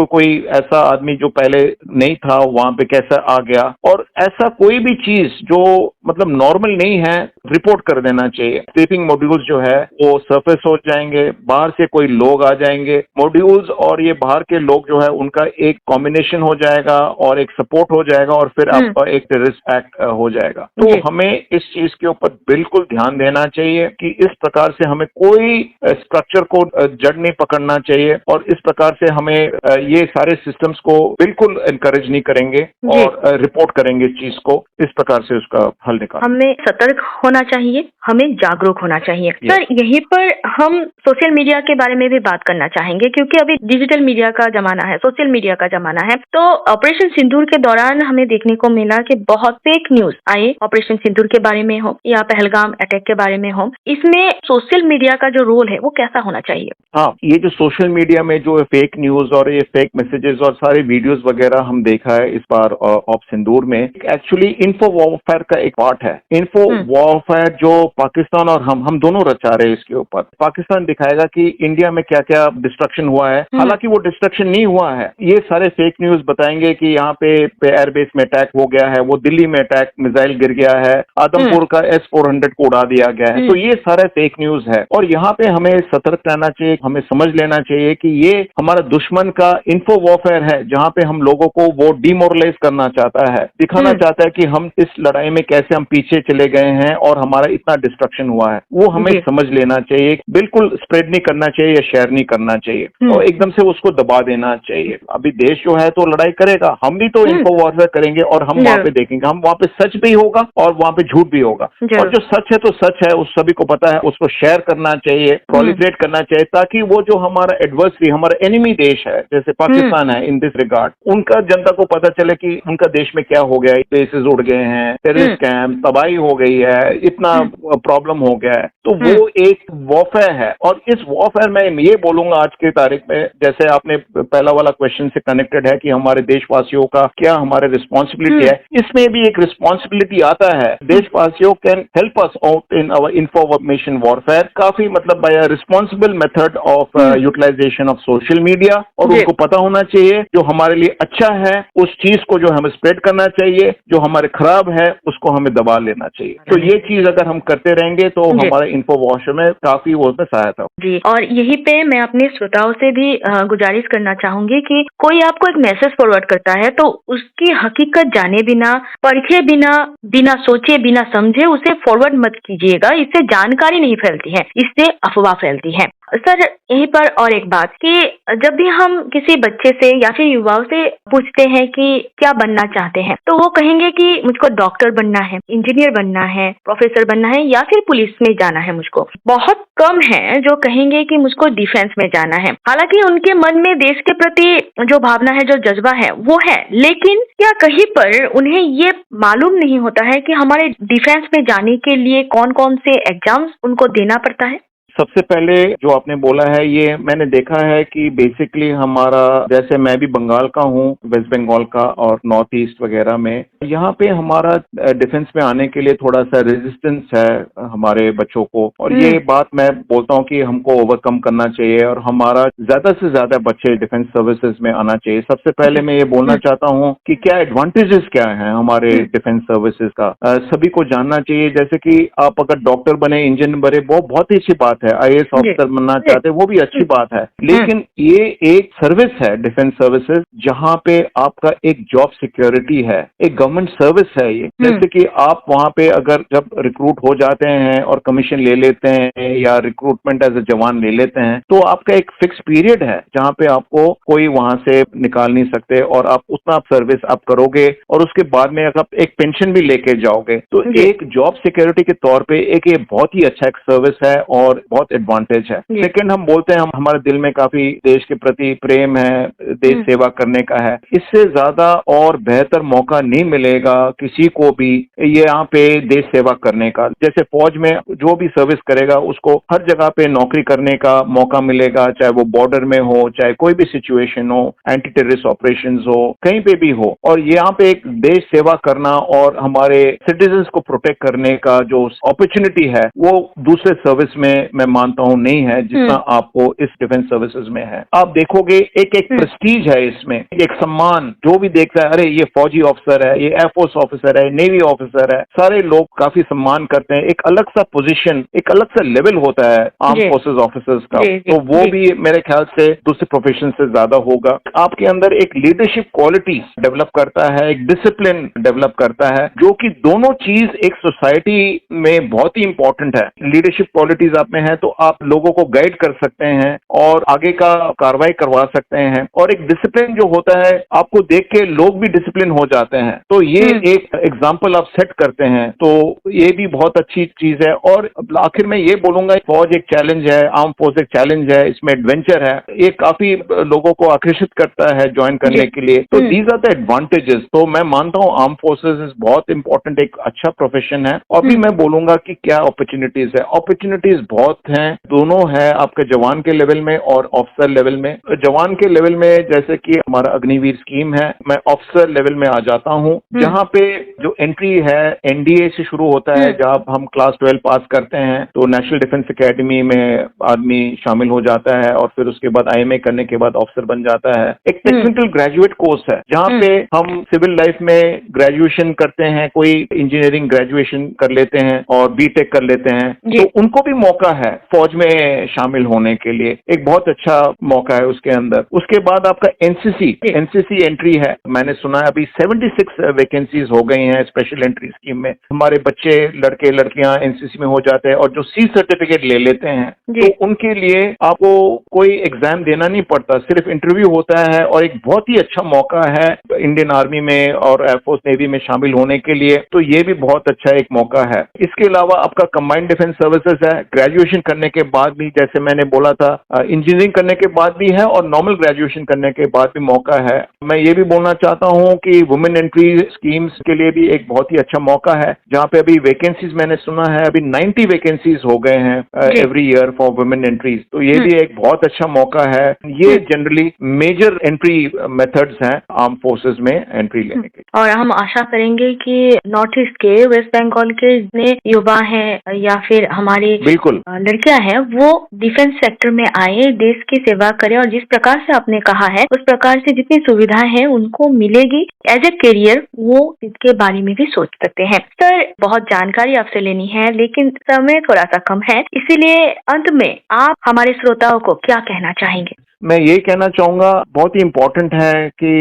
कोई ऐसा आदमी जो पहले नहीं था वहां पे कैसा आ गया, और ऐसा कोई भी चीज जो मतलब नॉर्मल नहीं है रिपोर्ट कर देना चाहिए। स्लीपिंग मॉड्यूल्स जो है वो सरफेस हो जाएंगे, बाहर से कोई लोग आ जाएंगे, मॉड्यूल्स और ये बाहर के लोग जो है उनका एक कॉम्बिनेशन हो जाएगा और एक सपोर्ट हो जाएगा, और फिर आपका एक टेररिस्ट एक्ट हो जाएगा। तो हमें इस चीज के ऊपर बिल्कुल ध्यान देना चाहिए कि इस प्रकार से हमें कोई स्ट्रक्चर को जड़ नहीं पकड़ना चाहिए, और इस प्रकार से हमें ये सारे सिस्टम्स को बिल्कुल एनकरेज नहीं करेंगे और रिपोर्ट करेंगे इस चीज को, इस प्रकार से उसका हल निकाल। हमें सतर्क होना चाहिए, हमें जागरूक होना चाहिए। सर, यहीं पर हम सोशल मीडिया के बारे में भी बात करना चाहेंगे, क्योंकि अभी डिजिटल मीडिया का जमाना है, सोशल मीडिया का जमाना है। तो ऑपरेशन सिंदूर के दौरान हमें देखने को मिला कि बहुत फेक न्यूज आए, ऑपरेशन सिंदूर के बारे में हो या पहलगाम अटैक के बारे में हो। इसमें सोशल मीडिया का जो रोल है वो कैसा होना चाहिए? हाँ, ये जो सोशल मीडिया में जो फेक न्यूज और ये फेक मैसेजेस और सारे वीडियोस वगैरह हम देखा है इस बार ऑप सिंदूर में, एक्चुअली इन्फो वॉरफेयर का एक पार्ट है। इन्फो वॉरफेयर जो पाकिस्तान और हम दोनों रचा रहे हैं इसके ऊपर। पाकिस्तान दिखाएगा कि इंडिया में क्या क्या डिस्ट्रक्शन हुआ है, हालांकि वो डिस्ट्रक्शन नहीं हुआ है। ये सारे फेक न्यूज बताएंगे कि यहाँ पे एयरबेस में अटैक हो गया है, वो दिल्ली में अटैक मिसाइल गिर गया है, आदमपुर का S-400 को उड़ा दिया गया है। तो ये सारा फेक न्यूज है, और यहाँ पे हमें सतर्क रहना चाहिए, हमें समझ लेना चाहिए कि ये हमारा दुश्मन का इन्फो वॉरफेयर है, जहाँ पे हम लोगों को वो डिमोरलाइज करना चाहता है, दिखाना चाहता है कि हम इस लड़ाई में कैसे हम पीछे चले गए हैं और हमारा इतना डिस्ट्रक्शन हुआ है। वो हमें समझ लेना चाहिए, बिल्कुल स्प्रेड नहीं करना चाहिए या शेयर नहीं करना चाहिए और एकदम से उसको दबा देना चाहिए। अभी देश जो है तो लड़ाई करेगा, हम भी तो इन्फो वॉरफेयर करेंगे और हम वहाँ पे देखेंगे, हम वहाँ पे सच भी होगा और वहाँ पे झूठ भी होगा, और जो सच है तो सच है, उस सभी को पता है, उसको शेयर करना चाहिए, प्रोलिफरेट करना चाहिए, ताकि वो जो हमारा एडवर्सरी, हमारा एनिमी देश है जैसे पाकिस्तान है इन दिस रिगार्ड, उनका जनता को पता चले कि उनका देश में क्या हो गया है, बेसिस उड़ गए हैं, टेररिस्ट कैंप, तबाही हो गई है, इतना प्रॉब्लम हो गया है। तो वो एक वॉरफेयर है, और इस वॉरफेयर में ये बोलूंगा आज की तारीख में, जैसे आपने पहला वाला क्वेश्चन से कनेक्टेड है कि हमारे देशवासियों का क्या हमारे रिस्पॉन्सिबिलिटी है, इसमें भी एक रिस्पॉन्सिबिलिटी आता है। देशवासियों can help us out in our information warfare, काफी मतलब by a responsible method of utilization of social media, और उनको पता होना चाहिए जो हमारे लिए अच्छा है उस चीज को जो हमें स्प्रेड करना चाहिए, जो हमारे खराब है उसको हमें दबा लेना चाहिए। तो ये चीज अगर हम करते रहेंगे तो हमारे इन्फो वॉरफेयर में काफी वो उसमें सहायता हो। जी, और यहीं पे मैं अपने श्रोताओं से भी गुजारिश करना चाहूंगी कि कोई आपको एक मैसेज फॉरवर्ड करता है तो उसकी हकीकत जाने बिना, परखे बिना, बिना सोचे, बिना समझे उसे फॉरवर्ड मत कीजिएगा। इससे जानकारी नहीं फैलती है, इससे अफवाह फैलती है। सर, यहीं पर और एक बात कि जब भी हम किसी बच्चे से या फिर युवाओं से पूछते हैं कि क्या बनना चाहते हैं, तो वो कहेंगे कि मुझको डॉक्टर बनना है, इंजीनियर बनना है, प्रोफेसर बनना है या फिर पुलिस में जाना है मुझको। बहुत कम है जो कहेंगे कि मुझको डिफेंस में जाना है। हालांकि उनके मन में देश के प्रति जो भावना है, जो जज्बा है वो है, लेकिन क्या कहीं पर उन्हें ये मालूम नहीं होता है कि हमारे डिफेंस में जाने के लिए कौन कौन से एग्जाम्स उनको देना पड़ता है? सबसे पहले जो आपने बोला है, ये मैंने देखा है कि बेसिकली हमारा, जैसे मैं भी बंगाल का हूँ, वेस्ट बंगाल का और नॉर्थ ईस्ट वगैरह में, यहाँ पे हमारा डिफेंस में आने के लिए थोड़ा सा रेजिस्टेंस है हमारे बच्चों को, और ये बात मैं बोलता हूँ कि हमको ओवरकम करना चाहिए और हमारा ज्यादा से ज्यादा बच्चे डिफेंस सर्विसेज में आना चाहिए। सबसे पहले मैं ये बोलना चाहता हूँ कि क्या एडवांटेजेस क्या है हमारे डिफेंस सर्विसेज का, सभी को जानना चाहिए। जैसे कि आप अगर डॉक्टर बने, इंजीनियर बने, वो बहुत ही अच्छी बात है, है, आईएएस ऑफिसर बनना चाहते हैं, वो भी अच्छी बात है, लेकिन ये एक सर्विस है, डिफेंस सर्विसेज, जहाँ पे आपका एक जॉब सिक्योरिटी है, एक गवर्नमेंट सर्विस है ये। जैसे कि आप वहाँ पे अगर जब रिक्रूट हो जाते हैं और कमीशन ले लेते हैं या रिक्रूटमेंट एज ए जवान ले लेते हैं, तो आपका एक फिक्स पीरियड है जहाँ पे आपको कोई वहां से निकाल नहीं सकते और आप उतना सर्विस आप करोगे और उसके बाद में अगर आप एक पेंशन भी लेके जाओगे, तो एक जॉब सिक्योरिटी के तौर पे एक ये बहुत ही अच्छा एक सर्विस है और बहुत एडवांटेज है। सेकंड, हम बोलते हैं हम हमारे दिल में काफी देश के प्रति प्रेम है, देश सेवा करने का है, इससे ज्यादा और बेहतर मौका नहीं मिलेगा किसी को भी ये यहाँ पे देश सेवा करने का। जैसे फौज में जो भी सर्विस करेगा उसको हर जगह पे नौकरी करने का मौका मिलेगा, चाहे वो बॉर्डर में हो, चाहे कोई भी सिचुएशन हो, एंटी टेररिस्ट ऑपरेशंस हो, कहीं पे भी हो। और ये यहाँ पे एक देश सेवा करना और हमारे सिटीजन्स को प्रोटेक्ट करने का जो अपॉर्चुनिटी है वो दूसरे सर्विस में मैं मानता हूँ नहीं है जितना आपको इस डिफेंस सर्विसेज में है। आप देखोगे एक प्रेस्टीज है इसमें, एक सम्मान, जो भी देखता है अरे ये फौजी ऑफिसर है, ये एयरफोर्स ऑफिसर है, नेवी ऑफिसर है, सारे लोग काफी सम्मान करते हैं। एक अलग सा पोजीशन, एक अलग सा लेवल होता है आर्म फोर्सेज ऑफिसर्स का, तो वो भी मेरे ख्याल से दूसरे प्रोफेशन से ज्यादा होगा। आपके अंदर एक लीडरशिप क्वालिटी डेवलप करता है, एक डिसिप्लिन डेवलप करता है, जो कि दोनों चीज एक सोसाइटी में बहुत ही इंपॉर्टेंट है। लीडरशिप क्वालिटीज आप में है तो आप लोगों को गाइड कर सकते हैं और आगे का कार्रवाई करवा सकते हैं, और एक डिसिप्लिन जो होता है आपको देख के लोग भी डिसिप्लिन हो जाते हैं। तो ये एक एग्जाम्पल आप सेट करते हैं, तो ये भी बहुत अच्छी चीज है। और आखिर में ये बोलूंगा, फौज एक चैलेंज है, आर्म फोर्स एक चैलेंज है, इसमें एडवेंचर है, ये काफी लोगों को आकर्षित करता है ज्वाइन करने के लिए। तो दीज आर द एडवांटेजेस। तो मैं मानता हूँ आर्म फोर्सेज बहुत इंपॉर्टेंट, एक अच्छा प्रोफेशन है। और भी मैं बोलूंगा कि क्या अपॉर्चुनिटीज है, अपॉर्चुनिटीज बहुत हैं, दोनों है आपके जवान के लेवल में और ऑफिसर लेवल में। जवान के लेवल में जैसे कि हमारा अग्निवीर स्कीम है, मैं ऑफिसर लेवल में आ जाता हूँ, जहाँ पे जो एंट्री है एनडीए से शुरू होता है। जब हम क्लास 12 पास करते हैं तो नेशनल डिफेंस एकेडमी में आदमी शामिल हो जाता है और फिर उसके बाद आईएमए करने के बाद ऑफिसर बन जाता है। एक टेक्निकल ग्रेजुएट कोर्स है जहाँ पे हम सिविल लाइफ में ग्रेजुएशन करते हैं, कोई इंजीनियरिंग ग्रेजुएशन कर लेते हैं और बीटेक कर लेते हैं, तो उनको भी मौका है फौज में शामिल होने के लिए, एक बहुत अच्छा मौका है उसके अंदर। उसके बाद आपका एनसीसी एंट्री है, मैंने सुना है अभी 76 वैकेंसीज हो गई हैं स्पेशल एंट्री स्कीम में। हमारे बच्चे लड़के लड़कियां एनसीसी में हो जाते हैं और जो सी सर्टिफिकेट ले लेते हैं तो उनके लिए आपको कोई एग्जाम देना नहीं पड़ता, सिर्फ इंटरव्यू होता है और एक बहुत ही अच्छा मौका है इंडियन आर्मी में और एयरफोर्स नेवी में शामिल होने के लिए। तो ये भी बहुत अच्छा एक मौका है। इसके अलावा आपका कंबाइंड डिफेंस सर्विसेज है, ग्रेजुएशन करने के बाद भी, जैसे मैंने बोला था, इंजीनियरिंग करने के बाद भी है और नॉर्मल ग्रेजुएशन करने के बाद भी मौका है। मैं ये भी बोलना चाहता हूँ कि वुमेन एंट्री स्कीम्स के लिए भी एक बहुत ही अच्छा मौका है, जहाँ पे अभी वैकेंसीज मैंने सुना है अभी 90 वैकेंसीज हो गए हैं every year for women entries. तो ये भी एक बहुत अच्छा मौका है। ये जनरली मेजर एंट्री मेथड्स हैं आर्म फोर्सेज में एंट्री लेने के। और हम आशा करेंगे कि नॉर्थ ईस्ट के, वेस्ट बंगाल के जितने युवा हैं या फिर हमारी बिल्कुल लड़कियां हैं वो डिफेंस सेक्टर में आए, देश की सेवा करें और जिस प्रकार से आपने कहा है उस प्रकार से जितनी सुविधाएं हैं उनको मिलेगी एज ए करियर, वो इसके बारे में भी सोच सकते हैं। सर, बहुत जानकारी आपसे लेनी है लेकिन समय थोड़ा सा कम है, इसीलिए अंत में आप हमारे श्रोताओं को क्या कहना चाहेंगे? मैं ये कहना चाहूंगा, बहुत ही इम्पोर्टेंट है कि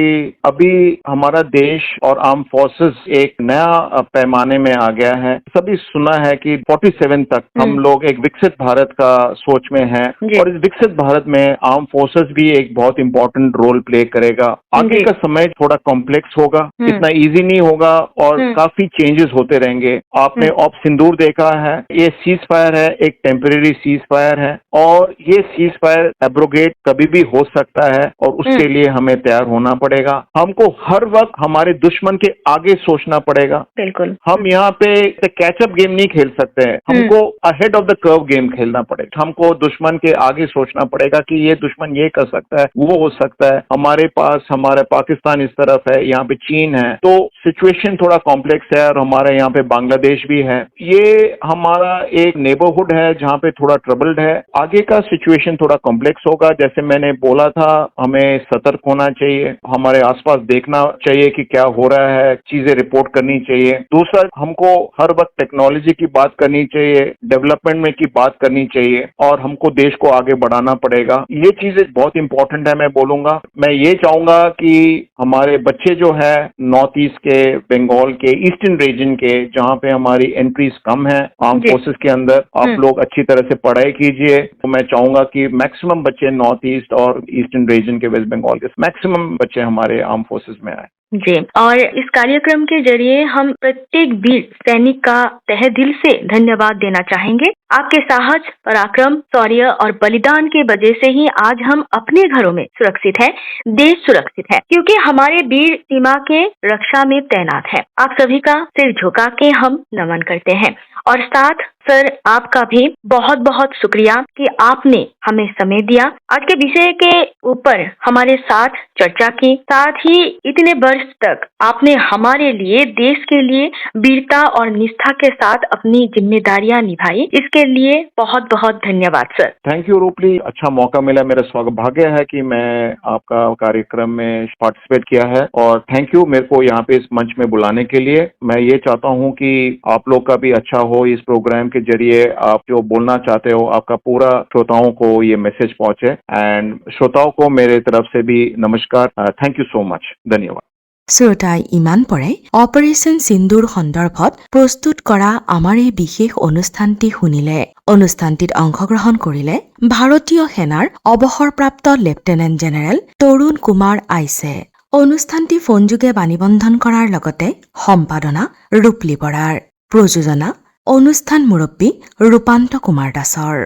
अभी हमारा देश और आर्म फोर्सेस एक नया पैमाने में आ गया है। सभी सुना है कि 47 तक हम लोग एक विकसित भारत का सोच में हैं और इस विकसित भारत में आर्म फोर्सेस भी एक बहुत इम्पोर्टेंट रोल प्ले करेगा। आगे का समय थोड़ा कॉम्प्लेक्स होगा, इतना इजी नहीं होगा और काफी चेंजेस होते रहेंगे। आपने ऑप सिंदूर देखा है, ये सीज फायर है, एक टेम्परेरी सीज फायर है और ये सीज फायर एब्रोगेट कभी भी हो सकता है और उसके लिए हमें तैयार होना पड़ेगा। हमको हर वक्त हमारे दुश्मन के आगे सोचना पड़ेगा। बिल्कुल, हम यहाँ पे कैचअप गेम नहीं खेल सकते हैं, हमको ahead of the curve game खेलना पड़ेगा। हमको दुश्मन के आगे सोचना पड़ेगा कि ये दुश्मन ये कर सकता है, वो हो सकता है, हमारे पास हमारा पाकिस्तान इस तरफ है, यहाँ पे चीन है, तो सिचुएशन थोड़ा कॉम्प्लेक्स है और हमारे यहाँ पे बांग्लादेश भी है। ये हमारा एक नेबरहुड है जहाँ पे थोड़ा ट्रबल्ड है। आगे का सिचुएशन थोड़ा कॉम्प्लेक्स होगा। जैसे मैंने बोला था हमें सतर्क होना चाहिए, हमारे आसपास देखना चाहिए कि क्या हो रहा है, चीजें रिपोर्ट करनी चाहिए। दूसरा, हमको हर वक्त टेक्नोलॉजी की बात करनी चाहिए, डेवलपमेंट में की बात करनी चाहिए और हमको देश को आगे बढ़ाना पड़ेगा। ये चीजें बहुत इंपॉर्टेंट है। मैं बोलूंगा, मैं ये चाहूंगा कि हमारे बच्चे जो है नॉर्थ ईस्ट के, बंगाल के, ईस्टर्न रीजन के, जहाँ पे हमारी एंट्रीज कम है आर्म जी। फोर्सेस के अंदर, आप लोग अच्छी तरह से पढ़ाई कीजिए। तो मैं चाहूंगा कि मैक्सिमम बच्चे नॉर्थ ईस्ट और ईस्टर्न रीजन के, वेस्ट बंगाल के मैक्सिमम बच्चे हमारे आर्म फोर्सेस में आए। जी, और इस कार्यक्रम के जरिए हम प्रत्येक वीर सैनिक का तहे दिल से धन्यवाद देना चाहेंगे। आपके साहस, पराक्रम, शौर्य और बलिदान की वजह से ही आज हम अपने घरों में सुरक्षित हैं, देश सुरक्षित है, क्योंकि हमारे वीर सीमा के रक्षा में तैनात है। आप सभी का सिर झुका के हम नमन करते हैं और साथ सर आपका भी बहुत बहुत शुक्रिया कि आपने हमें समय दिया, आज के विषय के ऊपर हमारे साथ चर्चा की, साथ ही इतने वर्ष तक आपने हमारे लिए, देश के लिए वीरता और निष्ठा के साथ अपनी जिम्मेदारियां निभाई। इसके लिए बहुत बहुत धन्यवाद सर। थैंक यू रूपली, अच्छा मौका मिला, मेरा सौभाग्य है कि मैं आपका कार्यक्रम में पार्टिसिपेट किया है और थैंक यू मेरे को यहाँ पे इस मंच में बुलाने के लिए। मैं ये चाहता हूँ कि आप लोग का भी अच्छा हो, इस प्रोग्राम के जरिए आप जो बोलना चाहते हो आपका पूरा श्रोताओं को ये मैसेज पहुंचे। एंड श्रोताओं को मेरे तरफ से भी नमस्कार, थैंक यू सो मच, धन्यवाद। শ্ৰোতাই ইমান পৰে অপাৰেশ্যন সিন্দুৰ সন্দৰ্ভত প্ৰস্তুত কৰা আমাৰ এই বিশেষ অনুষ্ঠানটি শুনিলে। অনুষ্ঠানটিত অংশগ্ৰহণ কৰিলে ভাৰতীয় সেনাৰ অৱসৰপ্ৰাপ্ত লেফটেনেণ্ট জেনেৰেল তৰুণ কুমাৰ আইছে। অনুষ্ঠানটি ফোনযোগে বাণীবন্ধন কৰাৰ লগতে সম্পাদনা ৰূপলী বৰাৰ, প্ৰযোজনা অনুষ্ঠান মুৰব্বী ৰূপান্ত কুমাৰ দাসৰ।